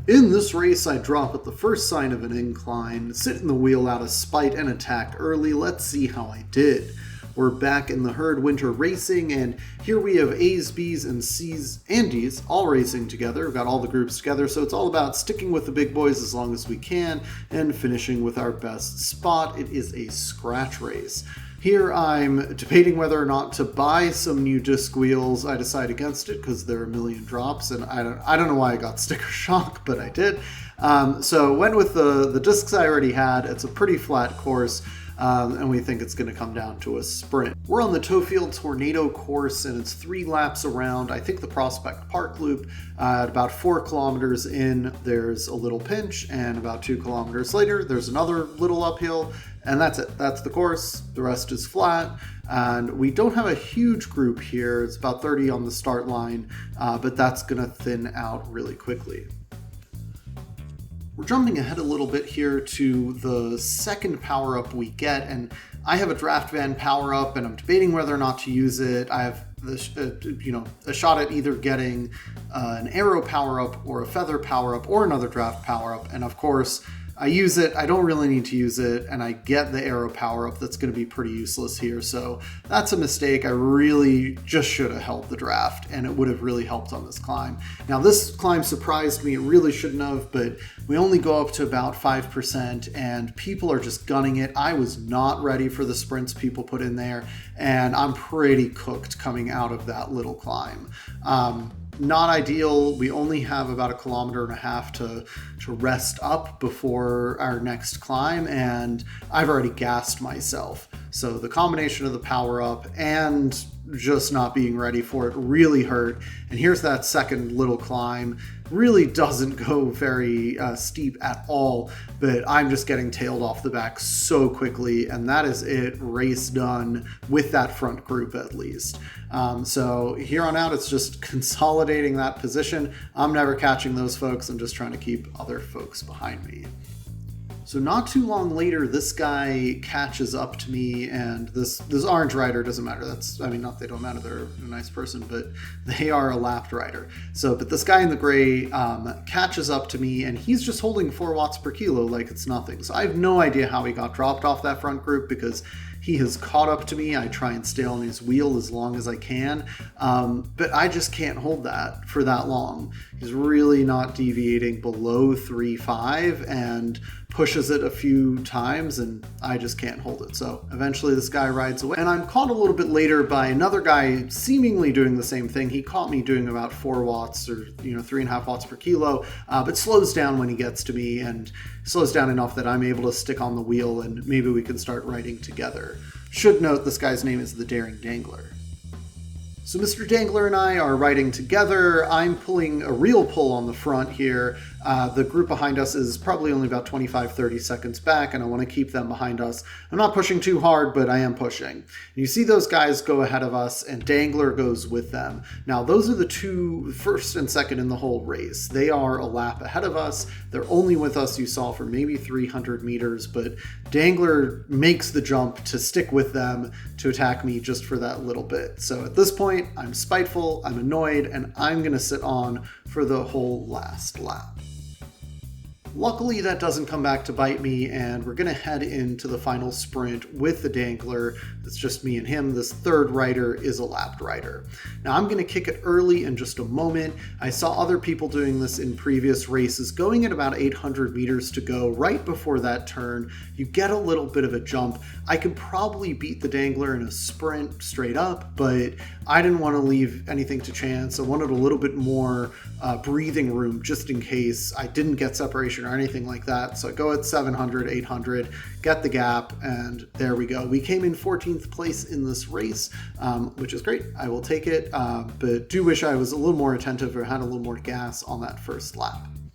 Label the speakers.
Speaker 1: In this race, I drop at the first sign of an incline, sit in the wheel out of spite, and attack early. Let's see how I did. We're back in the herd winter racing, and here we have A's, B's, and C's and D's all racing together. We've got all the groups together, so it's all about sticking with the big boys as long as we can and finishing with our best spot. It is a scratch race. Here I'm debating whether or not to buy some new disc wheels. I decide against it because there are a million drops, and I don't know why I got sticker shock, but I did. So went with the discs I already had. It's a pretty flat course. And we think it's going to come down to a sprint. We're on the Toefield Tornado course, and it's 3 laps around, I think, the Prospect Park loop. At about 4 kilometers in, there's a little pinch, and about 2 kilometers later, there's another little uphill, and that's it. That's the course. The rest is flat, and we don't have a huge group here. It's about 30 on the start line, but that's going to thin out really quickly. We're jumping ahead a little bit here to the second power-up we get, and I have a draft van power-up, and I'm debating whether or not to use it. I have a shot at either getting an arrow power-up or a feather power-up or another draft power-up, and of course, I use it, I don't really need to use it, and I get the arrow power-up that's going to be pretty useless here, so that's a mistake. I really just should have held the draft, and it would have really helped on this climb. Now, this climb surprised me. It really shouldn't have, but we only go up to about 5%, and people are just gunning it. I was not ready for the sprints people put in there, and I'm pretty cooked coming out of that little climb. Not ideal. We only have about 1.5 kilometers to rest up before our next climb, and I've already gassed myself. So the combination of the power up and just not being ready for it really hurt. And here's that second little climb. Really doesn't go very steep at all, but I'm just getting tailed off the back so quickly, and that is it. Race done with that front group at least. So here on out, it's just consolidating that position. I'm never catching those folks. I'm just trying to keep other folks behind me. So not too long later, this guy catches up to me, and this orange rider doesn't matter. Not they don't matter. They're a nice person, but they are a lapped rider. But this guy in the gray catches up to me, and he's just holding 4 watts per kilo like it's nothing. So I have no idea how he got dropped off that front group because he has caught up to me. I try and stay on his wheel as long as I can, but I just can't hold that for that long. He's really not deviating below 3.5 and pushes it a few times, and I just can't hold it. So eventually this guy rides away, and I'm caught a little bit later by another guy seemingly doing the same thing. He caught me doing about 4 watts or 3.5 watts per kilo, but slows down when he gets to me, and slows down enough that I'm able to stick on the wheel, and maybe we can start riding together. Should note this guy's name is the Daring Dangler. So Mr. Dangler and I are riding together. I'm pulling a real pull on the front here. The group behind us is probably only about 25-30 seconds back, and I want to keep them behind us. I'm not pushing too hard, but I am pushing. And you see those guys go ahead of us, and Dangler goes with them. Now, those are the 2 first and second in the whole race. They are a lap ahead of us. They're only with us, you saw, for maybe 300 meters, but Dangler makes the jump to stick with them to attack me just for that little bit. So at this point, I'm spiteful, I'm annoyed, and I'm going to sit on for the whole last lap. Luckily, that doesn't come back to bite me, and we're going to head into the final sprint with the Dangler. It's just me and him. This third rider is a lapped rider. Now, I'm going to kick it early in just a moment. I saw other people doing this in previous races, going at about 800 meters to go. Right before that turn, you get a little bit of a jump. I could probably beat the Dangler in a sprint straight up, but I didn't want to leave anything to chance. I wanted a little bit more breathing room just in case I didn't get separation or anything like that. So I go at 700, 800, get the gap, and there we go. We came in 14th place in this race, which is great. I will take it, but do wish I was a little more attentive or had a little more gas on that first lap.